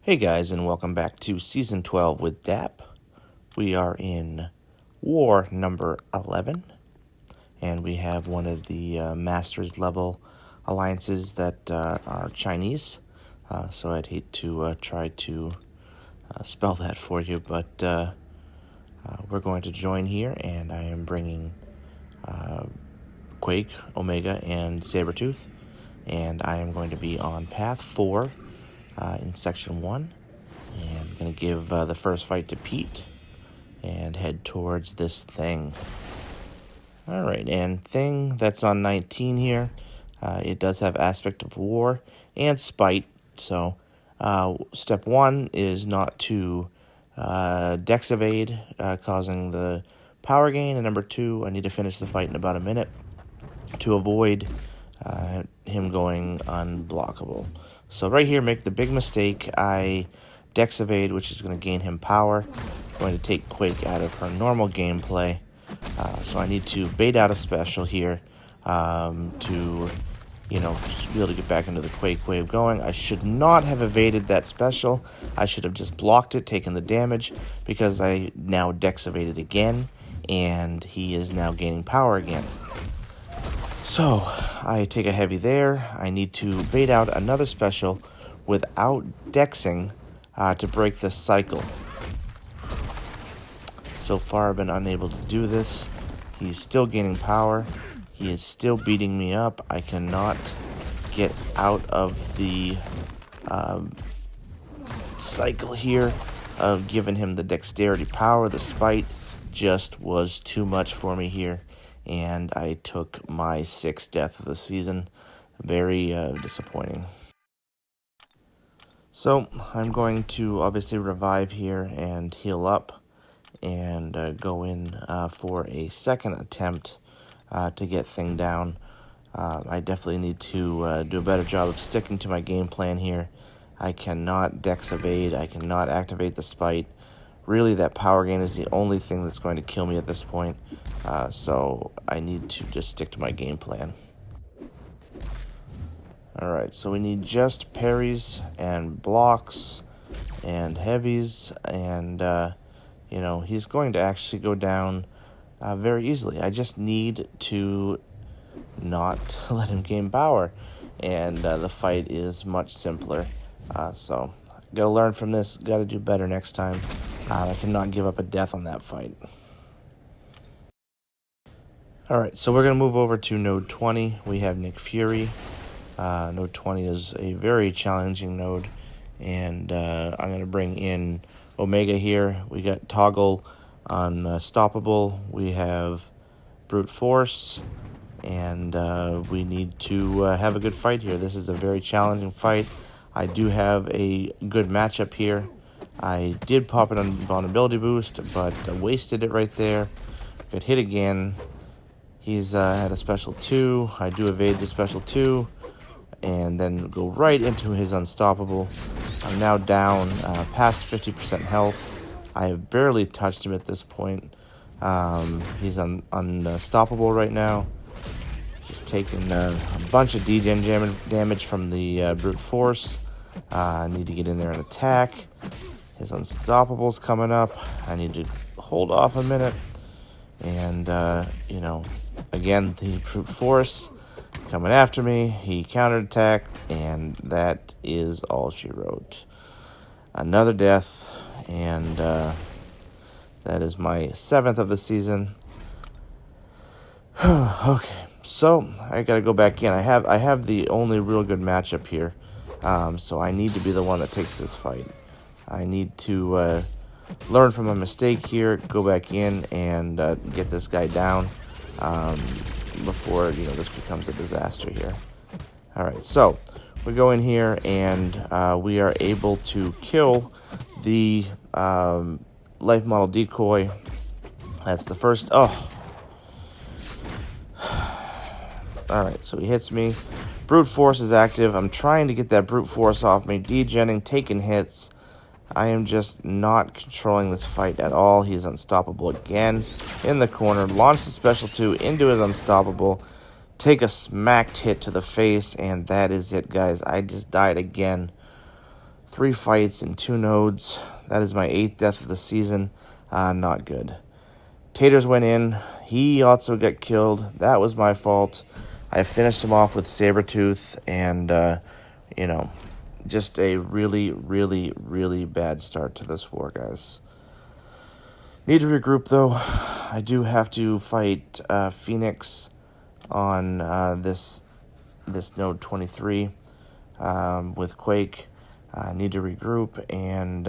Hey guys, and welcome back to Season 12 with DAP. We are in War number 11, and we have one of the Masters level alliances that are Chinese. So I'd hate to try to spell that for you, but we're going to join here, and I am bringing Quake, Omega, and Sabretooth, and I am going to be on Path 4 in Section 1. And I'm going to give the first fight to Pete and head towards this thing. Alright, and thing that's on 19 here, it does have aspect of war and spite. So step 1 is not to dex evade, causing the power gain. And number 2, I need to finish the fight in about a minute to avoid him going unblockable. So right here, make the big mistake. I dex evade, which is going to gain him power. I'm going to take Quake out of her normal gameplay. So I need to bait out a special here to, be able to get back into the Quake wave going. I should not have evaded that special. I should have just blocked it, taken the damage, because I now dex evaded again, and he is now gaining power again. So I take a heavy there. I need to bait out another special without dexing to break this cycle. So far I've been unable to do this. He's still gaining power. He is still beating me up. I cannot get out of the cycle here of giving him the dexterity power. The spite just was too much for me here, and I took my 6th death of the season. Very disappointing. So I'm going to obviously revive here and heal up and go in for a second attempt to get thing down. I definitely need to do a better job of sticking to my game plan here. I cannot dex evade. I cannot activate the spite. Really, that power gain is the only thing that's going to kill me at this point. So I need to just stick to my game plan. Alright, so we need just parries and blocks and heavies, and he's going to actually go down very easily. I just need to not let him gain power, and the fight is much simpler. So gotta learn from this, gotta do better next time. I cannot give up a death on that fight. Alright, so we're gonna move over to node 20. We have Nick Fury. Node 20 is a very challenging node, and I'm going to bring in Omega here. We got Toggle Unstoppable. We have Brute Force, and we need to have a good fight here. This is a very challenging fight. I do have a good matchup here. I did pop it on vulnerability boost, but wasted it right there. Got hit again. He's had a special 2. I do evade the special 2. And then go right into his unstoppable. I'm now down past 50% health. I have barely touched him at this point. He's unstoppable right now. Just taking a bunch of degen damage from the brute force. I need to get in there and attack. His unstoppable's coming up. I need to hold off a minute. And, again, the brute force coming after me. He counterattacked, and that is all she wrote. Another death, and that is my 7th of the season. Okay, so I gotta go back in. I have the only real good matchup here, so I need to be the one that takes this fight. I need to learn from a mistake here, go back in and get this guy down. Before this becomes a disaster here. Alright, so we go in here and we are able to kill the life model decoy. That's the first. Alright, so he hits me. Brute force is active. I'm trying to get that brute force off me, degenning, taking hits. I am just not controlling this fight at all. He's unstoppable again in the corner. Launch the special 2 into his unstoppable. Take a smacked hit to the face, and that is it, guys. I just died again. 3 fights in 2 nodes. That is my 8th death of the season. Not good. Taters went in. He also got killed. That was my fault. I finished him off with Sabretooth, and, just a really, really, really bad start to this war, guys. Need to regroup, though. I do have to fight Phoenix on this node 23 with Quake. I need to regroup and,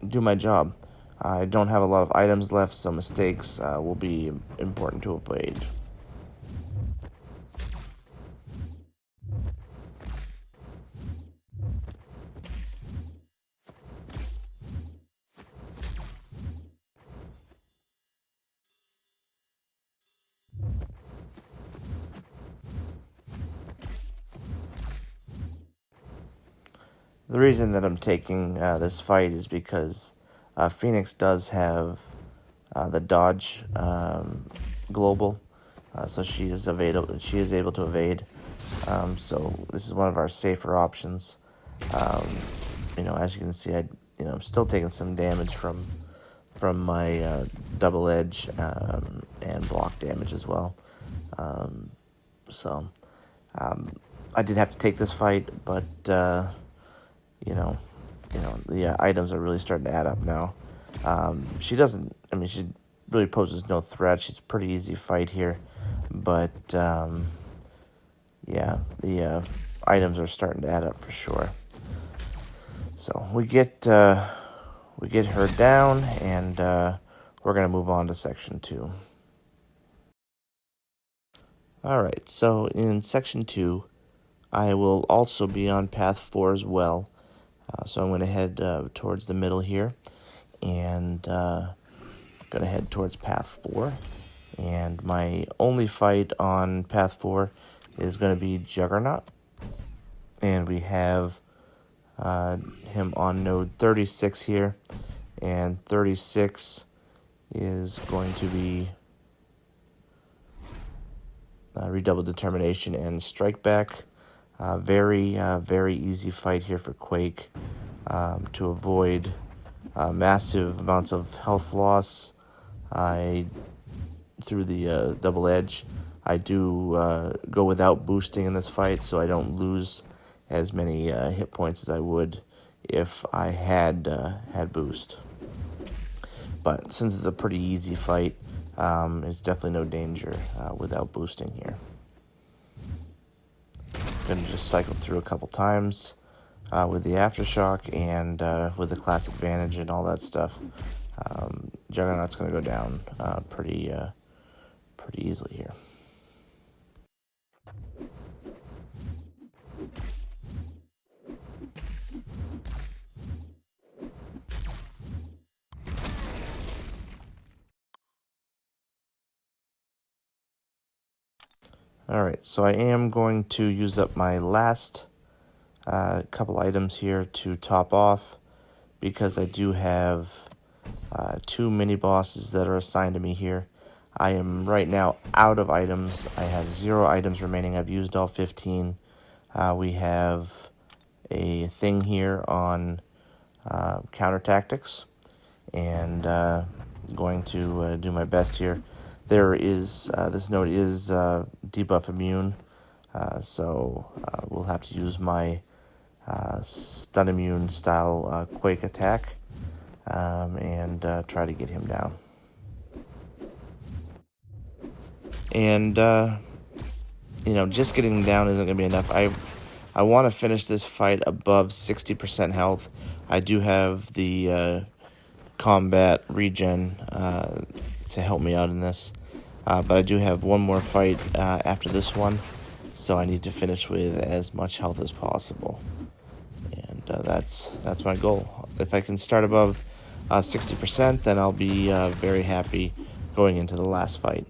do my job. I don't have a lot of items left, so mistakes will be important to avoid. The reason that I'm taking this fight is because Phoenix does have the dodge global, so she is able to evade. So this is one of our safer options. As you can see, I'm still taking some damage from my double edge and block damage as well. So I did have to take this fight, but the items are really starting to add up now. She really poses no threat. She's a pretty easy fight here, but the items are starting to add up for sure. So we get her down, and we're gonna move on to section 2. All right, so in section 2, I will also be on path 4 as well. So I'm going to head towards the middle here, and going to head towards path 4. And my only fight on path 4 is going to be Juggernaut. And we have him on node 36 here. And 36 is going to be Redoubled Determination and Strike Back. Very easy fight here for Quake to avoid massive amounts of health loss. Through the double edge, I do go without boosting in this fight, so I don't lose as many hit points as I would if I had boost. But since it's a pretty easy fight, it's definitely no danger without boosting here. Going to just cycle through a couple times with the Aftershock and with the class advantage and all that stuff. Juggernaut's going to go down pretty easily here. Alright, so I am going to use up my last couple items here to top off, because I do have 2 mini-bosses that are assigned to me here. I am right now out of items. I have 0 items remaining. I've used all 15. We have a thing here on counter tactics, and going to do my best here. There is this node is debuff immune, so we'll have to use my stun immune style Quake attack and try to get him down. And just getting him down isn't going to be enough. I want to finish this fight above 60% health. I do have the combat regen to help me out in this, but I do have one more fight after this one, so I need to finish with as much health as possible, and that's my goal. If I can start above 60%, then I'll be very happy going into the last fight.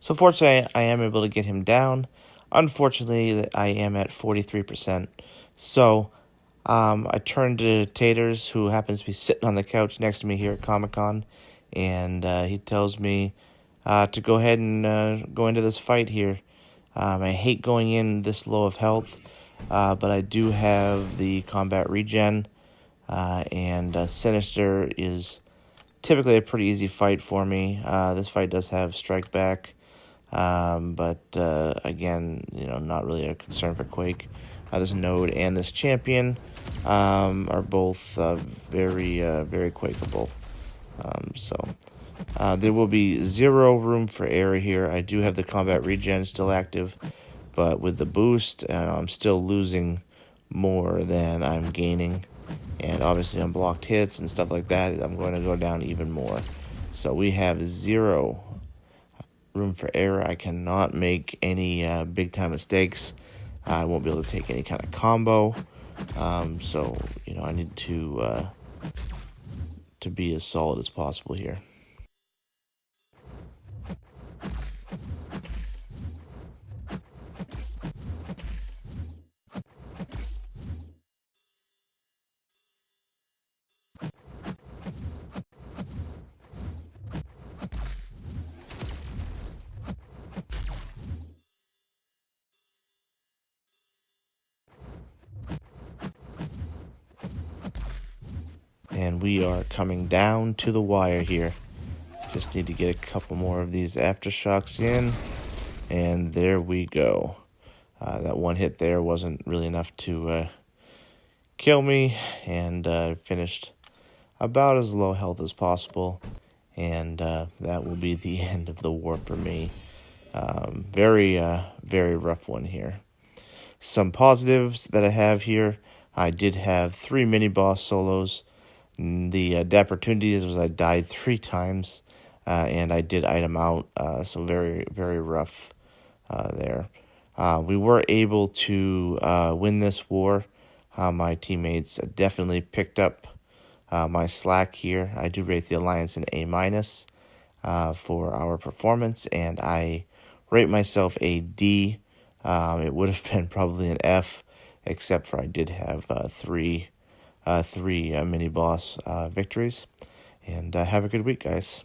So fortunately, I am able to get him down. Unfortunately, I am at 43%. So I turned to Taters, who happens to be sitting on the couch next to me here at Comic-Con, and he tells me to go ahead and go into this fight here. I hate going in this low of health, but I do have the combat regen, and Sinister is typically a pretty easy fight for me. This fight does have strike back, but again, not really a concern for Quake. This node and this champion are both very Quakeable. There will be zero room for error here. I do have the combat regen still active, but with the boost, I'm still losing more than I'm gaining. And obviously on blocked hits and stuff like that, I'm going to go down even more. So we have zero room for error. I cannot make any big time mistakes. I won't be able to take any kind of combo. So I need to be as solid as possible here. And we are coming down to the wire here. Just need to get a couple more of these aftershocks in. And there we go. That one hit there wasn't really enough to kill me. And finished about as low health as possible. And that will be the end of the war for me. Very rough one here. Some positives that I have here. I did have 3 mini-boss solos. The opportunities was I died 3 times, and I did item out, so very rough there. We were able to win this war. My teammates definitely picked up my slack here. I do rate the Alliance an A- for our performance, and I rate myself a D. It would have been probably an F, except for I did have 3 mini-boss victories. And have a good week, guys.